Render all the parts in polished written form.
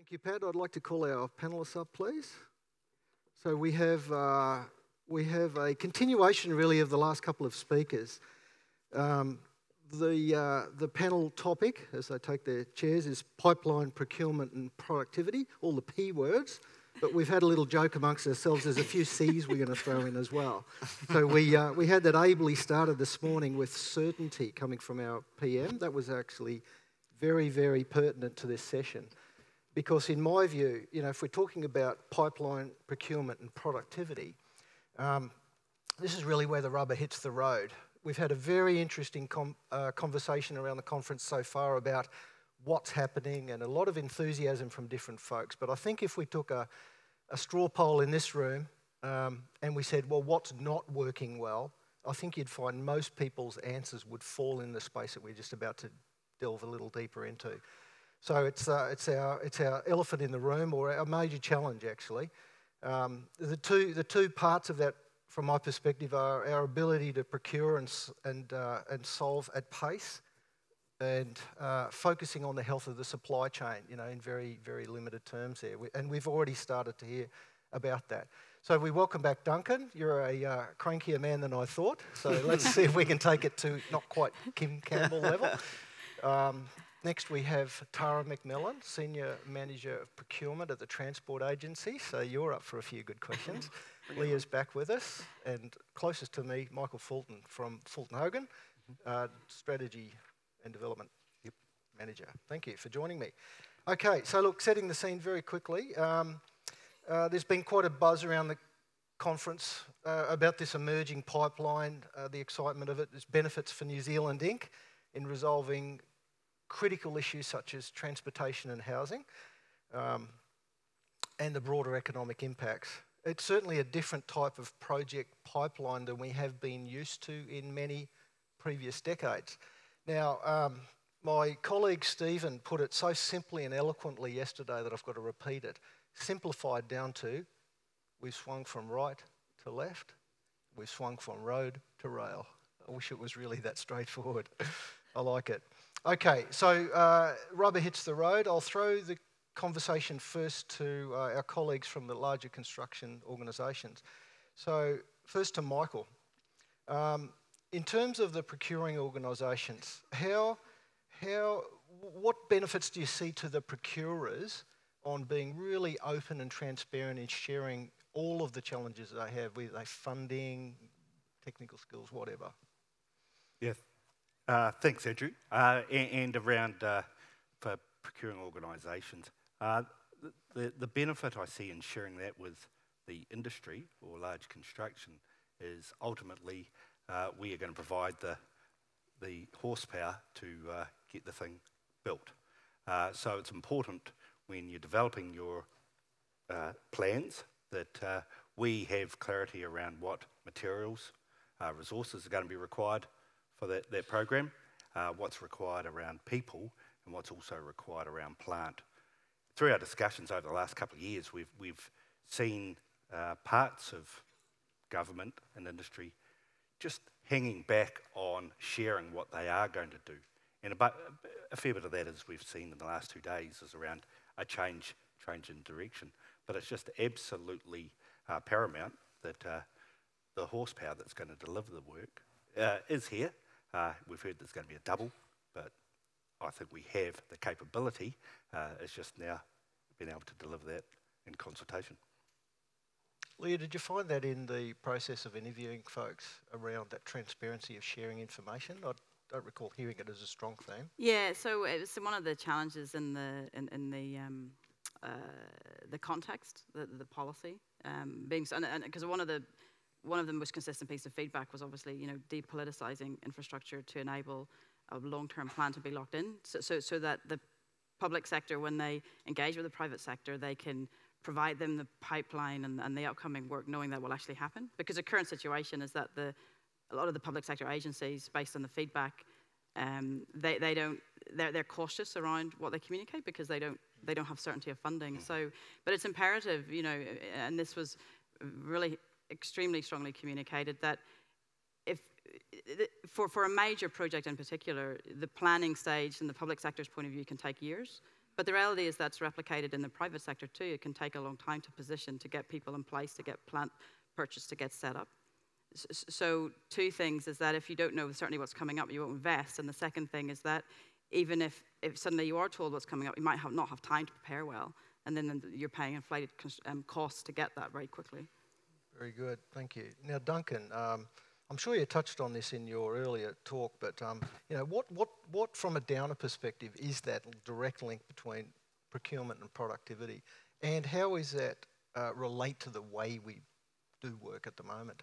Thank you, Pat. I'd like to call our panellists up, please. So we have a continuation, really, of the last couple of speakers. The panel topic, as they take their chairs, is pipeline procurement and productivity, all the P words. But we've had a little joke amongst ourselves. There's a few C's we're going to throw in as well. So we had that ably started this morning with certainty coming from our PM. That was actually very, very pertinent to this session. Because in my view, you know, if we're talking about pipeline procurement and productivity, this is really where the rubber hits the road. We've had a very interesting conversation around the conference so far about what's happening and a lot of enthusiasm from different folks. But I think if we took a straw poll in this room and we said, well, what's not working well, I think you'd find most people's answers would fall in the space that we're just about to delve a little deeper into. So it's our elephant in the room, or our major challenge, actually. The two parts of that, from my perspective, are our ability to procure and solve at pace, and focusing on the health of the supply chain, you know, in very, very limited terms there. And we've already started to hear about that. So we welcome back Duncan. You're a crankier man than I thought. So let's see if we can take it to not quite Kim Campbell level. Next we have Tara Macmillan, Senior Manager of Procurement at the Transport Agency. So you're up for a few good questions. Leah's back with us. And closest to me, Michael Fulton from Fulton Hogan, Strategy and Development Manager. Thank you for joining me. Okay, so look, setting the scene very quickly. There's been quite a buzz around the conference about this emerging pipeline, the excitement of it, its benefits for New Zealand Inc. in resolving critical issues such as transportation and housing, and the broader economic impacts. It's certainly a different type of project pipeline than we have been used to in many previous decades. Now, my colleague Stephen put it so simply and eloquently yesterday that I've got to repeat it. Simplified down to, we've swung from right to left, we've swung from road to rail. I wish it was really that straightforward. I like it. Okay, so rubber hits the road. I'll throw the conversation first to our colleagues from the larger construction organisations. So first to Michael. In terms of the procuring organisations, what benefits do you see to the procurers on being really open and transparent in sharing all of the challenges they have, whether they're funding, technical skills, whatever? Yes. Thanks, Andrew. And around for procuring organisations, the benefit I see in sharing that with the industry or large construction is ultimately we are going to provide the horsepower to get the thing built. So it's important when you're developing your plans that we have clarity around what materials, resources are going to be required for that program, what's required around people, and what's also required around plant. Through our discussions over the last couple of years, we've seen parts of government and industry just hanging back on sharing what they are going to do. And a fair bit of that, as we've seen in the last 2 days, is around a change in direction. But it's just absolutely paramount that the horsepower that's going to deliver the work is here. We've heard there's going to be a double, but I think we have the capability. It's just now being able to deliver that in consultation. Leah, did you find that in the process of interviewing folks around that transparency of sharing information? I don't recall hearing it as a strong theme. Yeah, so it was one of the challenges in the context, the policy, because one of the most consistent pieces of feedback was obviously, you know, depoliticising infrastructure to enable a long-term plan to be locked in, so that the public sector, when they engage with the private sector, they can provide them the pipeline and the upcoming work, knowing that will actually happen. Because the current situation is that a lot of the public sector agencies, based on the feedback, they're cautious around what they communicate because they don't have certainty of funding. So, but it's imperative, you know, and this was really extremely strongly communicated, that if for a major project in particular, the planning stage and the public sector's point of view can take years. But the reality is that's replicated in the private sector too. It can take a long time to position, to get people in place, to get plant purchase, to get set up. So two things is that if you don't know certainly what's coming up, you won't invest. And the second thing is that even if suddenly you are told what's coming up, you might not have time to prepare well. And then you're paying inflated costs to get that very quickly. Very good, thank you. Now, Duncan, I'm sure you touched on this in your earlier talk, but you know, what from a downer perspective is that direct link between procurement and productivity, and how is that relate to the way we do work at the moment?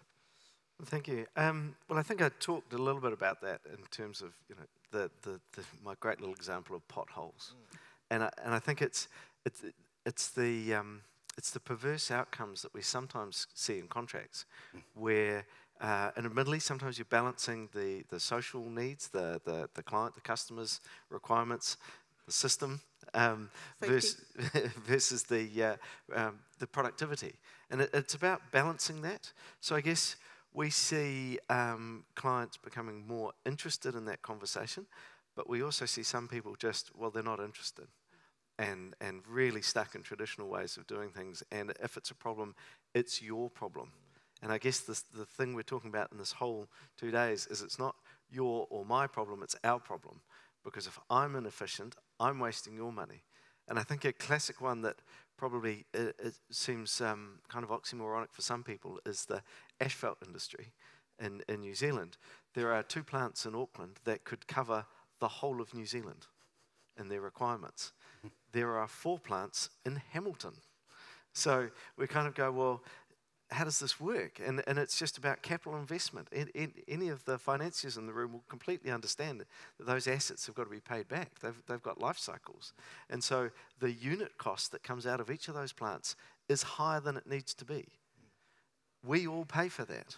Thank you. Well, I think I talked a little bit about that in terms of, you know, my great little example of potholes, and I think it's the perverse outcomes that we sometimes see in contracts, where and admittedly sometimes you're balancing the social needs, the client, the customer's requirements, the system versus the productivity, and it's about balancing that. So I guess we see clients becoming more interested in that conversation, but we also see some people just, well, they're not interested and really stuck in traditional ways of doing things. And if it's a problem, it's your problem. And I guess the thing we're talking about in this whole 2 days is it's not your or my problem, it's our problem. Because if I'm inefficient, I'm wasting your money. And I think a classic one that probably it seems kind of oxymoronic for some people is the asphalt industry in New Zealand. There are 2 plants in Auckland that could cover the whole of New Zealand in their requirements. There are 4 plants in Hamilton. So we kind of go, well, how does this work? And it's just about capital investment. Any of the financiers in the room will completely understand that those assets have got to be paid back. They've got life cycles. And so the unit cost that comes out of each of those plants is higher than it needs to be. We all pay for that.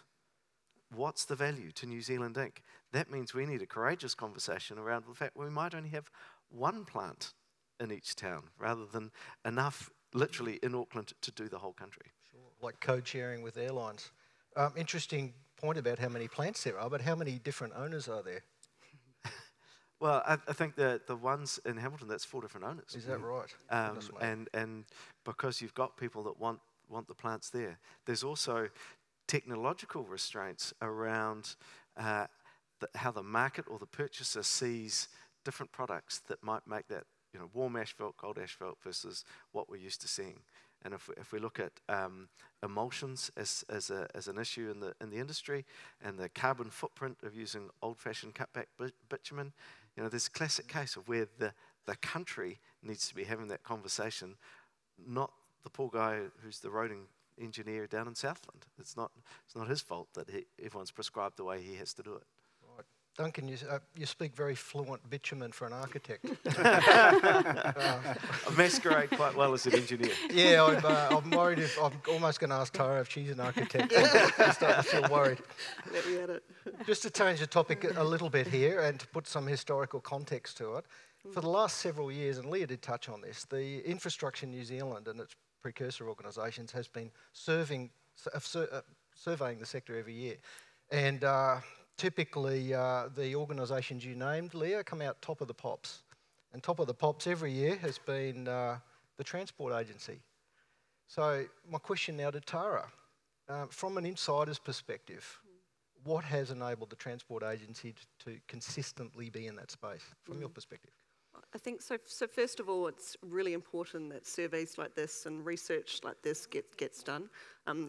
What's the value to New Zealand Inc.? That means we need a courageous conversation around the fact we might only have 1 plant in each town rather than enough literally in Auckland to do the whole country. Sure. Like code sharing with airlines. Interesting point about how many plants there are, but how many different owners are there? Well, I think the ones in Hamilton, that's 4 different owners. Is that right? And because you've got people that want the plants there. There's also technological restraints around how the market or the purchaser sees different products that might make that, you know, warm asphalt, cold asphalt versus what we're used to seeing. And if we look at emulsions as an issue in the industry, and the carbon footprint of using old-fashioned cutback bitumen, you know, there's a classic case of where the country needs to be having that conversation, not the poor guy who's the roading engineer down in Southland. It's not his fault that everyone's prescribed the way he has to do it. Right. Duncan, you speak very fluent bitumen for an architect. I masquerade quite well as an engineer. Yeah, I'm worried I'm almost going to ask Tara if she's an architect. I'm starting to feel worried. Let me at it. Just to change the topic a little bit here and to put some historical context to it, for the last several years, and Leah did touch on this, the Infrastructure New Zealand and its precursor organisations has been surveying the sector every year. And typically the organisations you named, Leah, come out top of the pops. And top of the pops every year has been the Transport Agency. So my question now to Tara, from an insider's perspective, what has enabled the Transport Agency to consistently be in that space, from your perspective? I think so. So first of all, it's really important that surveys like this and research like this gets done.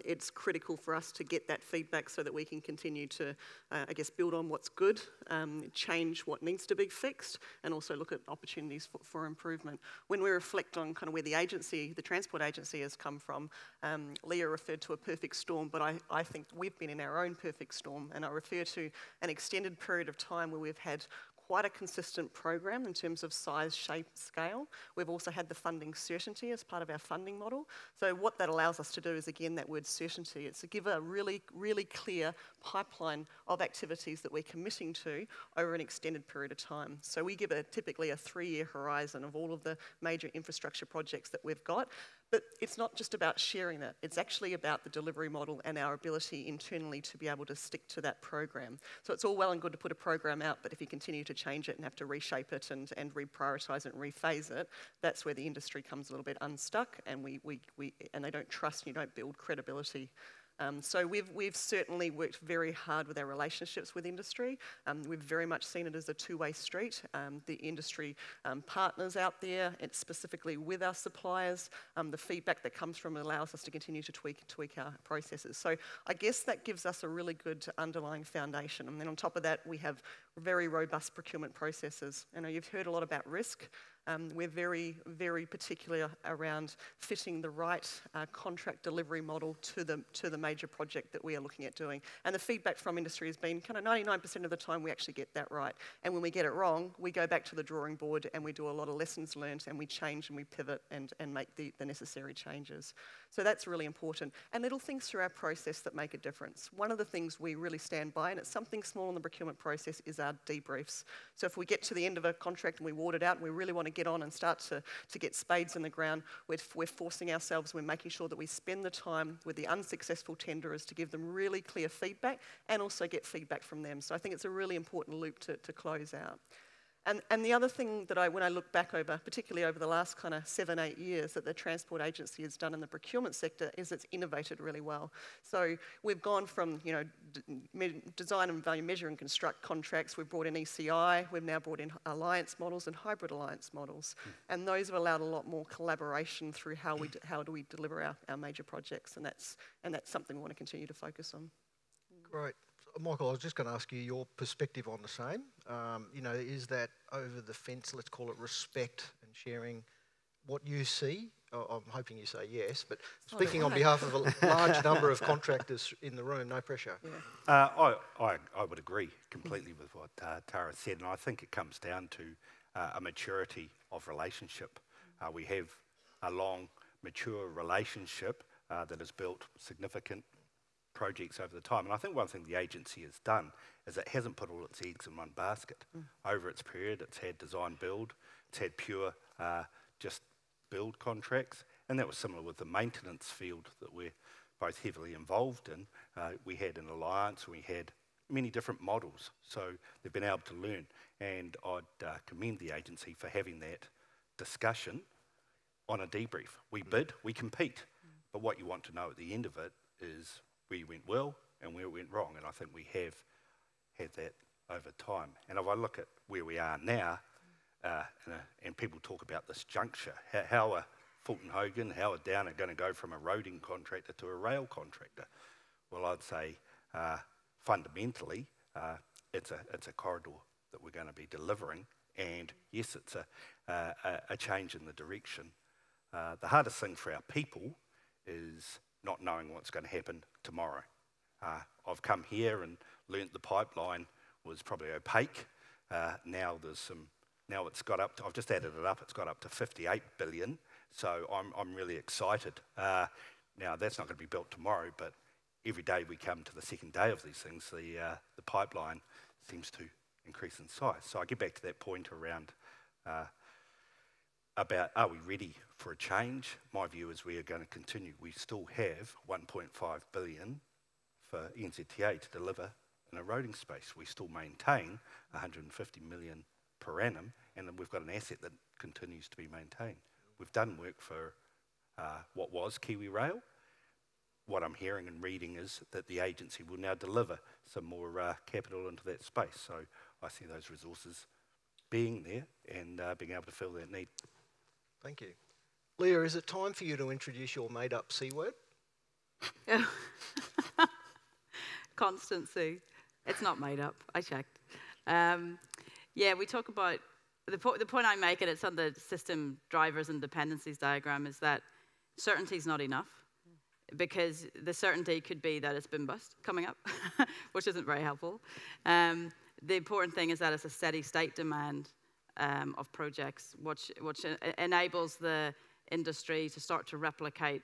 It's critical for us to get that feedback so that we can continue to, I guess, build on what's good, change what needs to be fixed, and also look at opportunities for improvement. When we reflect on kind of where the Transport Agency has come from, Leah referred to a perfect storm, but I think we've been in our own perfect storm, and I refer to an extended period of time where we've had quite a consistent program in terms of size, shape, scale. We've also had the funding certainty as part of our funding model. So what that allows us to do is, again, that word certainty. It's to give a really, really clear pipeline of activities that we're committing to over an extended period of time. So we give typically a 3-year horizon of all of the major infrastructure projects that we've got. But it's not just about sharing that. It's actually about the delivery model and our ability internally to be able to stick to that program. So it's all well and good to put a program out, but if you continue to change it and have to reshape it and reprioritise it and rephase it, that's where the industry comes a little bit unstuck, and and they don't trust and you don't build credibility. So we've certainly worked very hard with our relationships with industry. We've very much seen it as a two-way street. The industry partners out there, it's specifically with our suppliers, the feedback that comes from it allows us to continue to tweak our processes. So I guess that gives us a really good underlying foundation. And then on top of that, we have very robust procurement processes. I know you've heard a lot about risk. We're very, very particular around fitting the right contract delivery model to the major project that we are looking at doing. And the feedback from industry has been kind of 99% of the time we actually get that right. And when we get it wrong, we go back to the drawing board and we do a lot of lessons learned and we change and we pivot and make the necessary changes. So that's really important. And little things through our process that make a difference. One of the things we really stand by, and it's something small in the procurement process, is our debriefs. So if we get to the end of a contract and we award it out and we really want to get on and start to get spades in the ground, we're forcing ourselves, we're making sure that we spend the time with the unsuccessful tenderers to give them really clear feedback and also get feedback from them. So I think it's a really important loop to close out. And the other thing that when I look back over, particularly over the last kind of 7-8 years that the Transport Agency has done in the procurement sector, is it's innovated really well. So we've gone from, design and value measure and construct contracts, we've brought in ECI, we've now brought in alliance models and hybrid alliance models. And those have allowed a lot more collaboration through how do we deliver our major projects, and that's something we want to continue to focus on. Great. Michael, I was just going to ask you your perspective on the same. Is that over the fence, let's call it respect and sharing what you see? I'm hoping you say yes, but speaking on behalf of a large number of contractors in the room, no pressure. Yeah. I would agree completely with what Tara said, and I think it comes down to a maturity of relationship. We have a long, mature relationship that has built significant projects over the time. And I think one thing the agency has done is it hasn't put all its eggs in one basket. Over its period, it's had design build, it's had pure just build contracts, and that was similar with the maintenance field that we're both heavily involved in. We had an alliance, we had many different models, so they've been able to learn, and I'd commend the agency for having that discussion on a debrief. We bid, we compete, but what you want to know at the end of it is where you went well and where it went wrong, and I think we have had that over time. And if I look at where we are now, and people talk about this juncture, how are Fulton Hogan, how are Downer going to go from a roading contractor to a rail contractor? Well, I'd say fundamentally it's a corridor that we're going to be delivering, and yes, it's a change in the direction. The hardest thing for our people is not knowing what's going to happen tomorrow. I've come here and learnt the pipeline was probably opaque. Now it's got up to, I've just added it up, it's got up to 58 billion, so I'm really excited. Now that's not going to be built tomorrow, but every day we come to the second day of these things, the pipeline seems to increase in size. So I get back to that point around about, are we ready for a change? My view is we are going to continue. We still have 1.5 billion for NZTA to deliver in a roading space. We still maintain 150 million per annum, and then we've got an asset that continues to be maintained. We've done work for what was Kiwi Rail. What I'm hearing and reading is that the agency will now deliver some more capital into that space. So I see those resources being there and being able to fill that need. Thank you. Leah, is it time for you to introduce your made-up C word? Constancy. It's not made up. I checked. Yeah, we talk about, the point I make, and it's on the system drivers and dependencies diagram, is that certainty is not enough, because the certainty could be that it's been bust coming up, which isn't very helpful. The important thing is that it's a steady state demand of projects, which enables the industry to start to replicate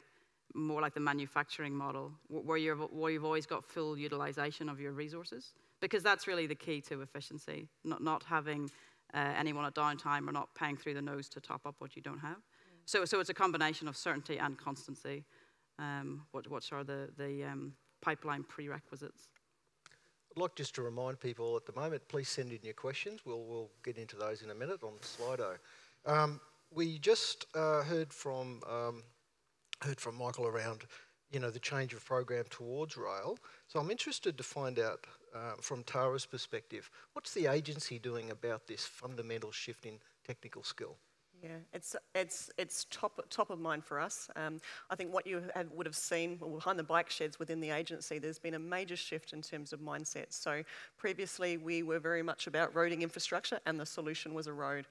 more like the manufacturing model, where you've always got full utilization of your resources, because that's really the key to efficiency, not having anyone at downtime or not paying through the nose to top up what you don't have. So it's a combination of certainty and constancy. What are the pipeline prerequisites? I'd like just to remind people at the moment, please send in your questions. We'll get into those in a minute on Slido. We just heard from Michael around, the change of program towards rail. So I'm interested to find out from Tara's perspective, what's the agency doing about this fundamental shift in technical skill? Yeah, it's top of mind for us. I think what you would have seen behind the bike sheds within the agency, there's been a major shift in terms of mindset. So previously we were very much about roading infrastructure and the solution was a road.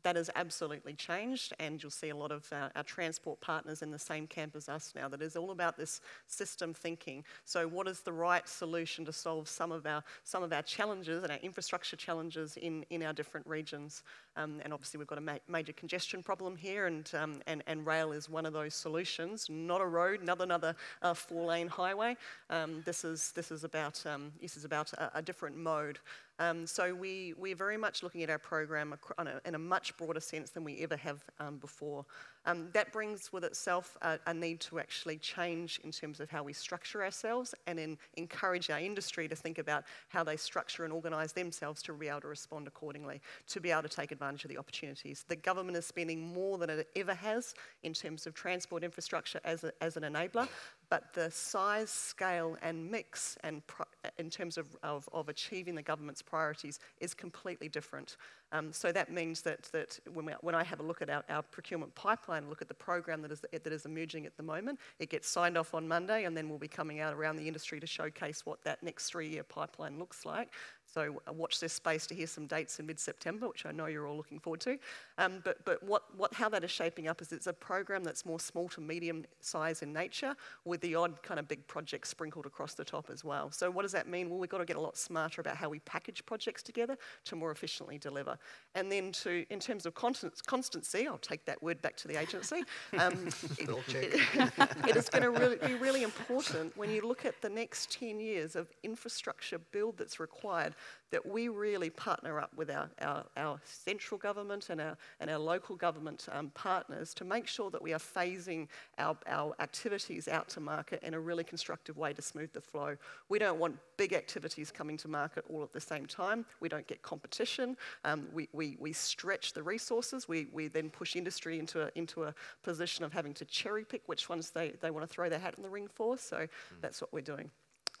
That has absolutely changed, and you'll see a lot of our transport partners in the same camp as us now. That is all about this system thinking. So what is the right solution to solve some of our challenges and our infrastructure challenges in our different regions? And obviously we've got a major congestion problem here, and rail is one of those solutions. Not a road, not another 4-lane highway. This is about a different mode. So we're very much looking at our program in a much broader sense than we ever have before. That brings with itself a need to actually change in terms of how we structure ourselves and encourage our industry to think about how they structure and organise themselves to be able to respond accordingly, to be able to take advantage of the opportunities. The government is spending more than it ever has in terms of transport infrastructure as an enabler, but the size, scale and mix and in terms of achieving the government's priorities is completely different. So that means that when I have a look at our procurement pipeline, look at the program that is emerging at the moment, it gets signed off on Monday, and then we'll be coming out around the industry to showcase what that next 3-year pipeline looks like. So watch this space to hear some dates in mid-September, which I know you're all looking forward to. But how that is shaping up is it's a program that's more small to medium size in nature, with the odd kind of big project sprinkled across the top as well. So what does that mean? Well, we've got to get a lot smarter about how we package projects together to more efficiently deliver. And then in terms of constancy, I'll take that word back to the agency. It is going to be really important when you look at the next 10 years of infrastructure build that's required, that we really partner up with our central government and our local government partners to make sure that we are phasing our activities out to market in a really constructive way to smooth the flow. We don't want big activities coming to market all at the same time. We don't get competition. We stretch the resources. We then push industry into a position of having to cherry pick which ones they want to throw their hat in the ring for. So that's what we're doing.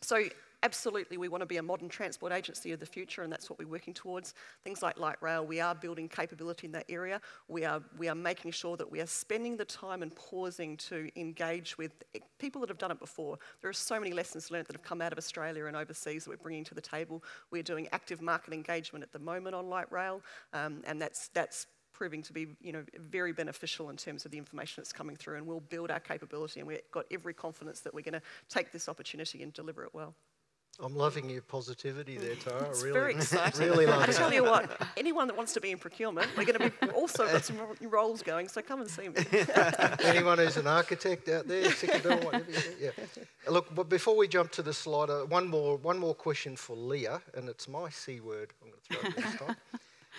So absolutely, we want to be a modern transport agency of the future, and that's what we're working towards. Things like light rail, we are building capability in that area. We are making sure that we are spending the time and pausing to engage with people that have done it before. There are so many lessons learned that have come out of Australia and overseas that we're bringing to the table. We're doing active market engagement at the moment on light rail, and that's proving to be very beneficial in terms of the information that's coming through, and we'll build our capability, and we've got every confidence that we're going to take this opportunity and deliver it well. I'm loving your positivity there, Tara. It's really, very exciting. Really love I it. tell you what, anyone that wants to be in procurement, we're going to be also got some roles going, so come and see me. Anyone who's an architect out there, sick of doing whatever you do, yeah. Look, but before we jump to the slider, one more question for Leah, and it's my C word. I'm going to throw it this time.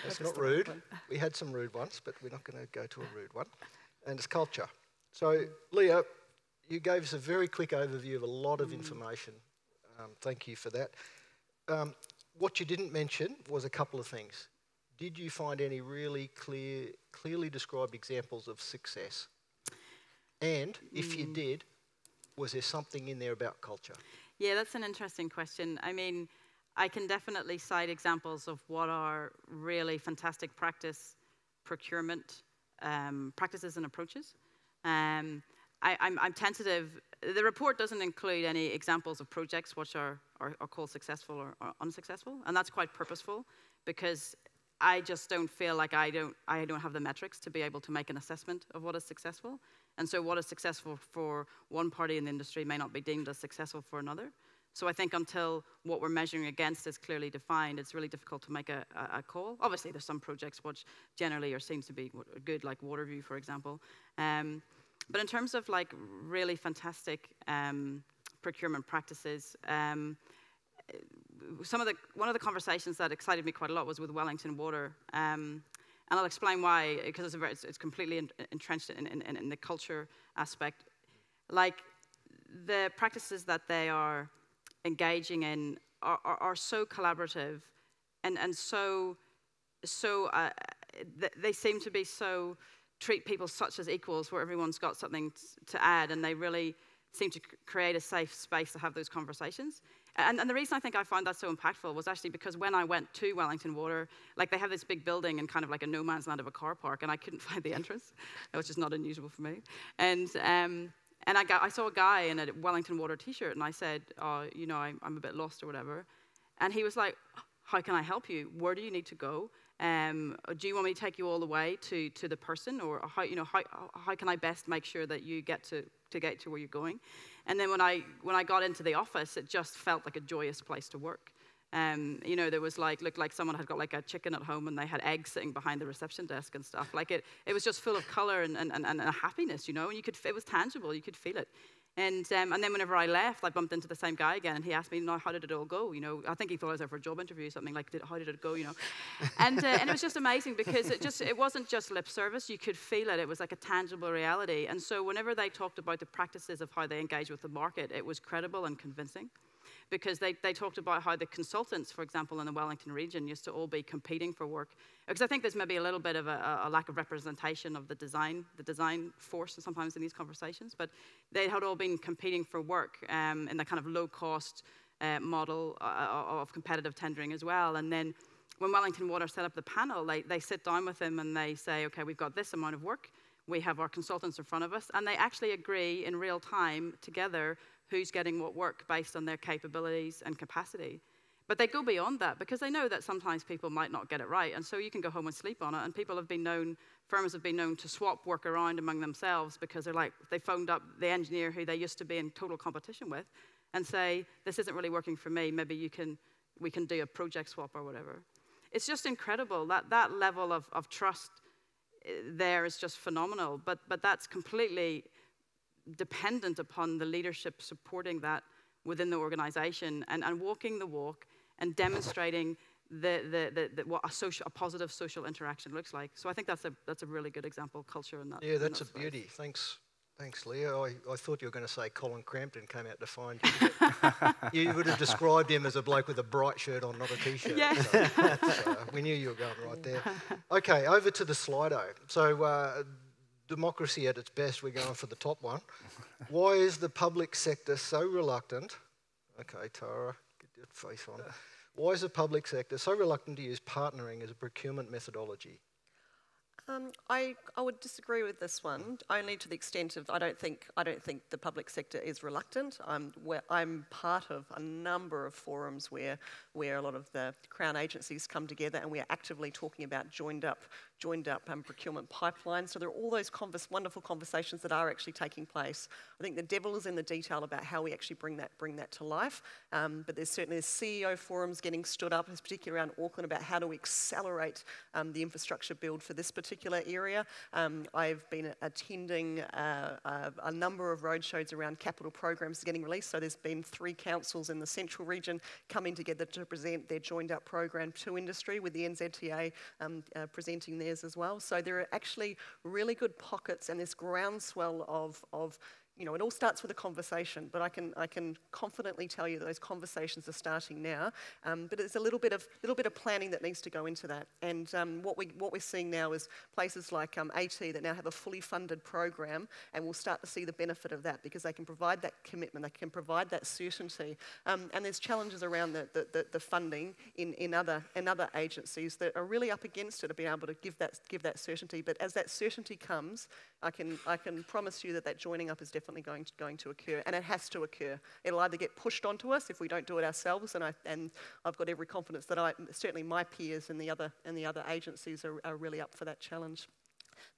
It's not rude. We had some rude ones, but we're not going to go to a rude one. And it's culture. So, Leah, you gave us a very quick overview of a lot of information. Thank you for that. What you didn't mention was a couple of things. Did you find any really clearly described examples of success? And if you did, was there something in there about culture? Yeah, that's an interesting question. I mean, I can definitely cite examples of what are really fantastic procurement practices and approaches. I'm tentative. The report doesn't include any examples of projects which are called successful or unsuccessful, and that's quite purposeful because I just don't feel like I don't have the metrics to be able to make an assessment of what is successful, and so what is successful for one party in the industry may not be deemed as successful for another. So I think until what we're measuring against is clearly defined, it's really difficult to make a call. Obviously, there's some projects which generally seems to be good, like Waterview, for example. But in terms of like really fantastic procurement practices, one of the conversations that excited me quite a lot was with Wellington Water. And And I'll explain why, because it's completely entrenched in the culture aspect. Like, the practices that they are engaging in are so collaborative and so they seem to be so, treat people such as equals, where everyone's got something to add, and they really seem to create a safe space to have those conversations. And the reason I think I found that so impactful was actually because when I went to Wellington Water, like, they have this big building and kind of like a no man's land of a car park, and I couldn't find the entrance, which is not unusual for me. And I saw a guy in a Wellington Water t-shirt, and I said, you know, I'm a bit lost or whatever. And he was like, how can I help you? Where do you need to go? Do you want me to take you all the way to the person, or how can I best make sure that you get to where you're going? And then when I got into the office, it just felt like a joyous place to work. You know, there was looked like someone had got like a chicken at home, and they had eggs sitting behind the reception desk and stuff. Like, it was just full of color and a happiness, you know, and it was tangible, you could feel it. And then whenever I left, I bumped into the same guy again, and he asked me, "No, how did it all go?" You know, I think he thought I was there for a job interview or something. Like, how did it go? You know, and it was just amazing because it wasn't just lip service. You could feel it. It was like a tangible reality. And so whenever they talked about the practices of how they engage with the market, it was credible and convincing. Because they talked about how the consultants, for example, in the Wellington region used to all be competing for work. Because I think there's maybe a little bit of a lack of representation of the design force sometimes in these conversations, but they had all been competing for work in the kind of low-cost model of competitive tendering as well. And then when Wellington Water set up the panel, they sit down with them and they say, okay, we've got this amount of work, we have our consultants in front of us, and they actually agree in real time together who's getting what work based on their capabilities and capacity. But they go beyond that because they know that sometimes people might not get it right, and so you can go home and sleep on it, and firms have been known to swap work around among themselves because they phoned up the engineer who they used to be in total competition with and say, this isn't really working for me, maybe we can do a project swap or whatever. It's just incredible, that level of trust there is just phenomenal, but that's completely dependent upon the leadership supporting that within the organization and walking the walk and demonstrating what a positive social interaction looks like. So I think that's a really good example of culture in that. Yeah, that's a beauty. Thanks, Leah. I thought you were going to say Colin Crampton came out to find you. You would have described him as a bloke with a bright shirt on, not a t-shirt. Yeah. So we knew you were going right there. Okay, over to the Slido. So democracy at its best, we're going for the top one. Why is the public sector so reluctant? Okay, Tara, get your face on. Why is the public sector so reluctant to use partnering as a procurement methodology? I would disagree with this one, only to the extent of I don't think the public sector is reluctant. I'm part of a number of forums where a lot of the Crown agencies come together, and we are actively talking about joined up procurement pipelines. So there are all those wonderful conversations that are actually taking place. I think the devil is in the detail about how we actually bring that to life. But there's certainly CEO forums getting stood up, particularly around Auckland, about how do we accelerate the infrastructure build for this particular area. I've been attending a number of roadshows around capital programs getting released. So there's been 3 councils in the central region coming together to present their joined up program to industry, with the NZTA presenting theirs as well. So there are actually really good pockets and this groundswell of you know, it all starts with a conversation, but I can confidently tell you that those conversations are starting now. But there's a little bit of planning that needs to go into that. And what we're seeing now is places like AT that now have a fully funded program, and we'll start to see the benefit of that because they can provide that commitment, they can provide that certainty. And there's challenges around the funding in other agencies that are really up against it to be able to give that certainty. But as that certainty comes, I can promise you that joining up is definitely going to occur, and it has to occur. It'll either get pushed onto us if we don't do it ourselves, and I've got every confidence that certainly my peers and the other agencies are really up for that challenge.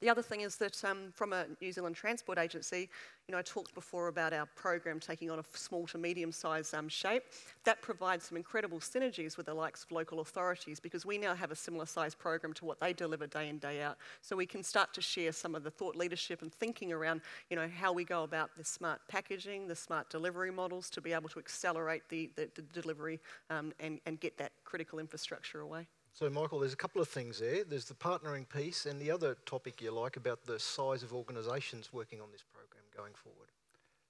The other thing is that from a New Zealand Transport Agency, you know, I talked before about our program taking on a small to medium-sized shape. That provides some incredible synergies with the likes of local authorities because we now have a similar sized program to what they deliver day in, day out. So we can start to share some of the thought leadership and thinking around, you know, how we go about the smart packaging, the smart delivery models to be able to accelerate the delivery and get that critical infrastructure away. So, Michael, there's a couple of things there. There's the partnering piece and the other topic you like about the size of organisations working on this program going forward.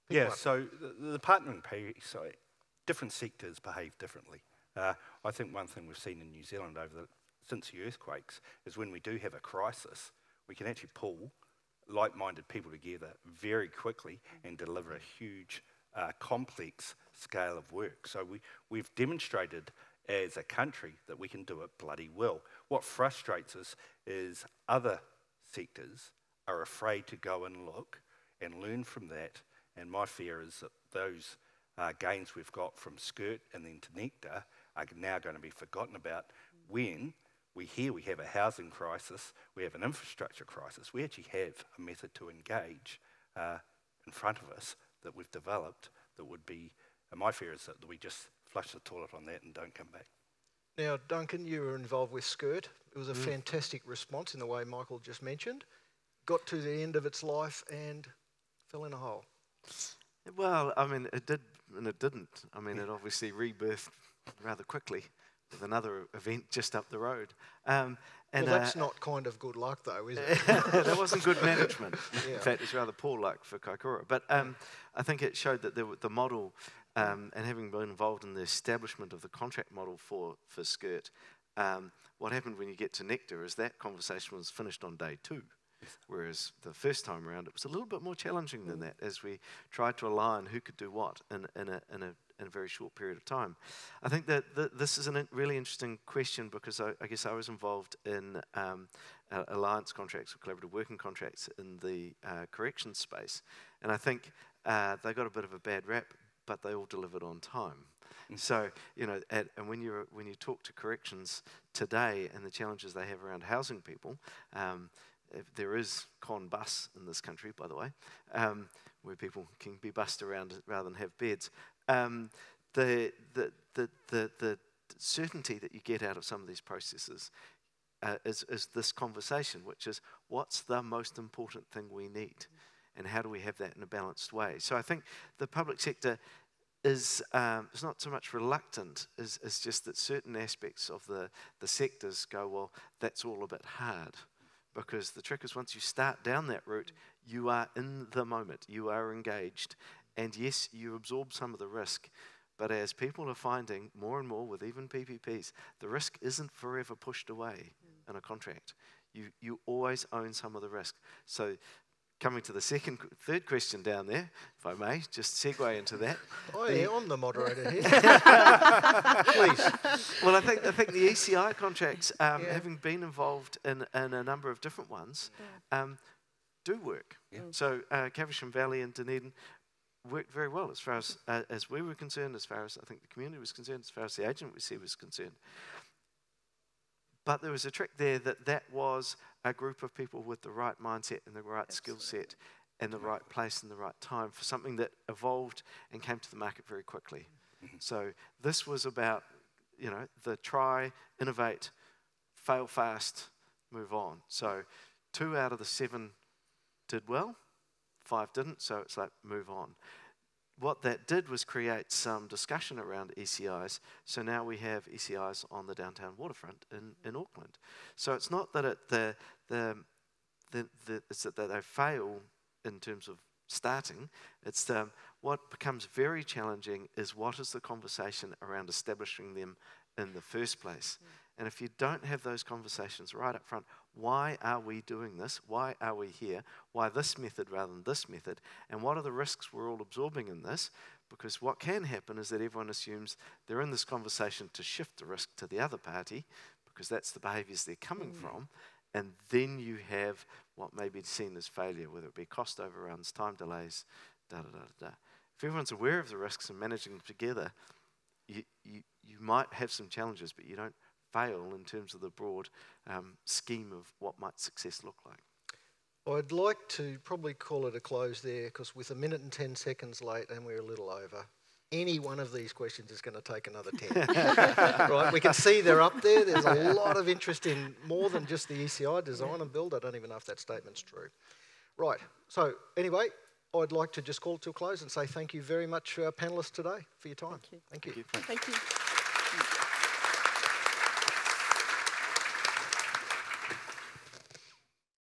Pick one. So the partnering piece, different sectors behave differently. I think one thing we've seen in New Zealand since the earthquakes is when we do have a crisis, we can actually pull like-minded people together very quickly and deliver a huge, complex scale of work. So we've demonstrated as a country that we can do it bloody well. What frustrates us is other sectors are afraid to go and look and learn from that, and my fear is that those gains we've got from Skirt and then to Nectar are now going to be forgotten about when we have a housing crisis, we have an infrastructure crisis. We actually have a method to engage in front of us that we've developed that would be, and my fear is that we just flush the toilet on that and don't come back. Now, Duncan, you were involved with Skirt. It was a fantastic response in the way Michael just mentioned. Got to the end of its life and fell in a hole. Well, I mean, it did and it didn't. I mean, it obviously rebirthed rather quickly with another event just up the road. Well, that's not kind of good luck, though, is it? That wasn't good management. Yeah. In fact, it's rather poor luck for Kaikoura. But I think it showed that the model, and having been involved in the establishment of the contract model for Skirt, what happened when you get to Nectar is that conversation was finished on day 2. Whereas the first time around, it was a little bit more challenging than that, as we tried to align who could do what in a very short period of time. I think that this is a really interesting question because I guess I was involved in alliance contracts or collaborative working contracts in the corrections space, and I think they got a bit of a bad rap, but they all delivered on time. So, you know, and when you talk to corrections today and the challenges they have around housing people. There is con bus in this country, by the way, where people can be bussed around rather than have beds. The certainty that you get out of some of these processes is this conversation, which is what's the most important thing we need, and how do we have that in a balanced way? So I think the public sector is not so much reluctant as just that certain aspects of the sectors go, well, that's all a bit hard. Because the trick is once you start down that route, you are in the moment, you are engaged, and yes, you absorb some of the risk, but as people are finding more and more with even PPPs, the risk isn't forever pushed away in a contract. You always own some of the risk. So coming to the third question down there, if I may, just segue into that. Oh, yeah, I'm the moderator here. Please. Well, I think the ECI contracts, having been involved in a number of different ones, do work. Yeah. So Caversham Valley and Dunedin worked very well as far as we were concerned, as far as I think the community was concerned, as far as the agent we see was concerned. But there was a trick there that was a group of people with the right mindset and the right skill set and the right place and the right time for something that evolved and came to the market very quickly. So this was about, you know, the try, innovate, fail fast, move on. So 2 out of the 7 did well, 5 didn't, so it's like move on. What that did was create some discussion around ECIs. So now we have ECIs on the downtown waterfront in Auckland. So it's not that it's that they fail in terms of starting. It's what becomes very challenging is what is the conversation around establishing them in the first place. And if you don't have those conversations right up front, why are we doing this? Why are we here? Why this method rather than this method? And what are the risks we're all absorbing in this? Because what can happen is that everyone assumes they're in this conversation to shift the risk to the other party, because that's the behaviours they're coming from. And then you have what may be seen as failure, whether it be cost overruns, time delays, da-da-da-da-da. If everyone's aware of the risks and managing them together, you might have some challenges, but you don't fail in terms of the broad scheme of what might success look like. I'd like to probably call it a close there, because with 1 minute and 10 seconds late and we're a little over, any one of these questions is going to take another 10. Right? We can see they're up there. There's a lot of interest in more than just the ECI design and build. I don't even know if that statement's true. Right. So anyway, I'd like to just call it to a close and say thank you very much to our panellists today for your time. Thank you. Thank you. Thank you.